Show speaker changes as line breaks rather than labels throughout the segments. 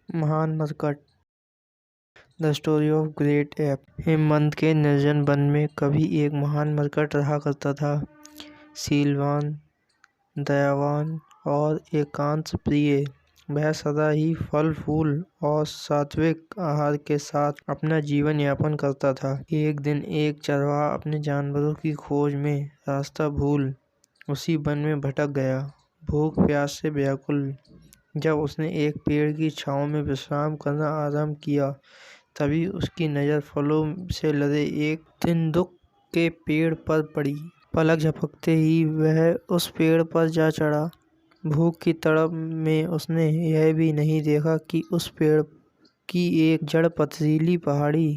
महान मरकट। The story of great ape. हेमंत के निर्जन वन में कभी एक महान मरकट रहा करता था। शीलवान, दयावान और एकांत प्रिय। वह सदा ही फल फूल और सात्विक आहार के साथ अपना जीवन यापन करता था। एक दिन एक चरवाहा अपने जानवरों की खोज में रास्ता भूल उसी वन में भटक गया। भूख प्यास से व्याकुल जब उसने एक पेड़ की छांव में विश्राम करना आरंभ किया, तभी उसकी नज़र फलों से लदे एक तिंदुक के पेड़ पर पड़ी। पलक झपकते ही वह उस पेड़ पर जा चढ़ा। भूख की तड़प में उसने यह भी नहीं देखा कि उस पेड़ की एक जड़ पथरीली पहाड़ी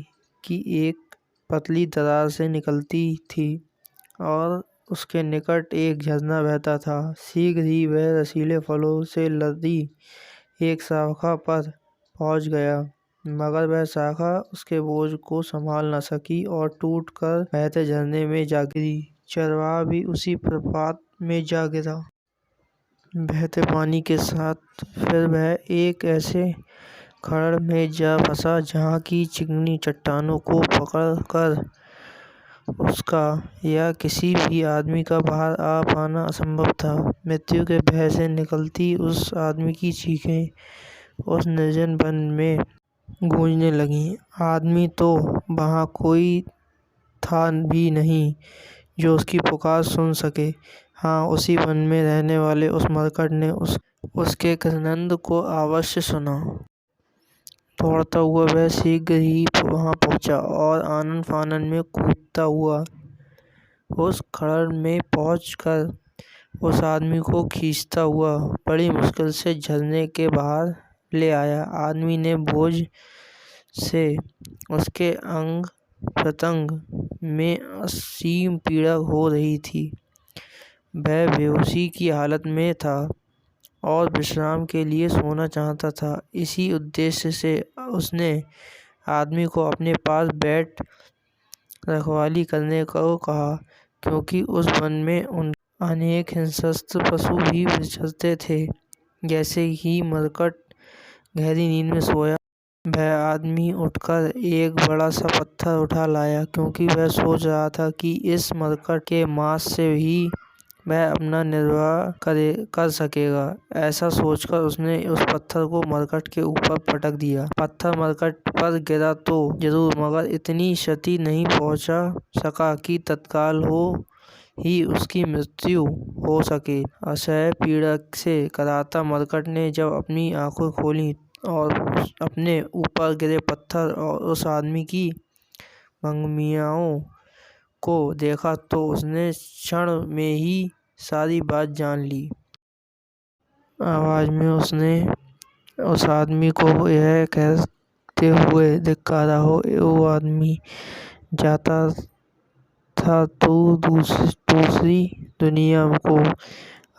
की एक पतली दरार से निकलती थी और उसके निकट एक झरना बहता था। शीघ्र ही वह रसीले फलों से लदी एक शाखा पर पहुंच गया, मगर वह शाखा उसके बोझ को संभाल न सकी और टूटकर बहते झरने में जा गिरी। चरवाहा भी उसी प्रपात में जा गिरा, बहते पानी के साथ। फिर वह एक ऐसे खड़ में जा फंसा जहाँ की चिकनी चट्टानों को पकड़कर उसका या किसी भी आदमी का बाहर आ पाना असंभव था। मृत्यु के भय से निकलती उस आदमी की चीखें उस निर्जन वन में गूंजने लगीं। आदमी तो वहाँ कोई था भी नहीं जो उसकी पुकार सुन सके। हाँ, उसी वन में रहने वाले उस मरकट ने उसके क्रंद को अवश्य सुना। दौड़ता हुआ वह शीघ्र ही वहाँ पहुँचा और आनन फानन में कूदता हुआ उस खड़ में पहुंचकर उस आदमी को खींचता हुआ बड़ी मुश्किल से झरने के बाहर ले आया। आदमी ने बोझ से उसके अंग प्रत्यंग में असीम पीड़ा हो रही थी। वह बेहोशी की हालत में था और विश्राम के लिए सोना चाहता था। इसी उद्देश्य से उसने आदमी को अपने पास बैठ रखवाली करने को कहा, क्योंकि उस वन में अनेक हिंस्र पशु भी विचरते थे। जैसे ही मरकट गहरी नींद में सोया, वह आदमी उठकर एक बड़ा सा पत्थर उठा लाया, क्योंकि वह सोच रहा था कि इस मरकट के मांस से ही वह अपना निर्वाह कर सकेगा। ऐसा सोचकर उसने उस पत्थर को मरकट के ऊपर पटक दिया। पत्थर मरकट पर गिरा तो जरूर, मगर इतनी क्षति नहीं पहुंचा सका कि तत्काल ही उसकी मृत्यु हो सके। असह्य पीड़ा से कराहता मरकट ने जब अपनी आंखें खोली और अपने ऊपर गिरे पत्थर और उस आदमी की भंगिमाओं को देखा, तो उसने क्षण में ही सारी बात जान ली। आवाज में उसने उस आदमी को यह कहते हुए धिक्कारा, ओ आदमी, जाता था तू दूसरी दुनिया को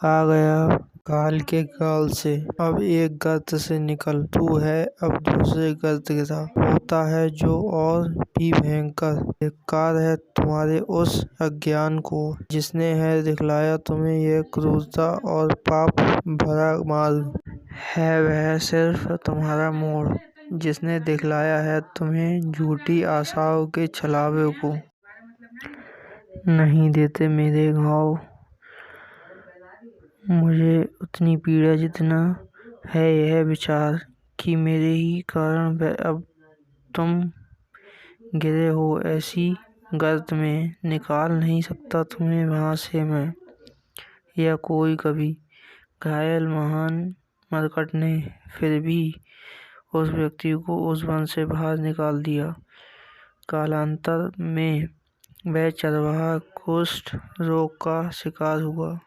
आ गया काल के गाल से। अब एक गर्त से निकल, तू है अब दूसरे गर्त गिरा। होता है जो और भी भयंकर। धिक्कार है तुम्हारे उस अज्ञान को, जिसने है दिखलाया तुम्हें यह क्रूरता और पाप भरा मार्ग। है वह सिर्फ तुम्हारा मोड़, जिसने दिखलाया है तुम्हें झूठी आशाओं के छलावे को। नहीं देते मेरे घाव मुझे उतनी पीड़ा जितना है यह विचार कि मेरे ही कारण अब तुम गिरे हो ऐसी गर्त में। निकाल नहीं सकता तुम्हें वहाँ से मैं, या कोई कभी। घायल महान मरकट ने फिर भी उस व्यक्ति को उस वन से बाहर निकाल दिया। कालांतर में वह चरवाहा कुष्ठ रोग का शिकार हुआ।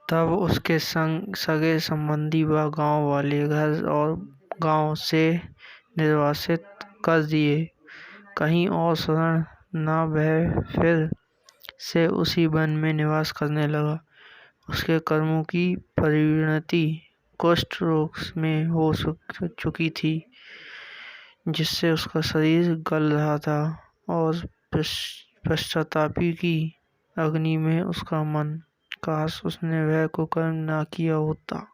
तब उसके सगे संबंधी व गांव वाले घर और गांव से निर्वासित कर दिए। कहीं और शरण न वह फिर से उसी वन में निवास करने लगा। उसके कर्मों की परिणति कुष्ठ रोग में हो चुकी थी, जिससे उसका शरीर गल रहा था और पश्चातापी की अग्नि में उसका मन। काश उसने वह कुकर्म ना किया होता।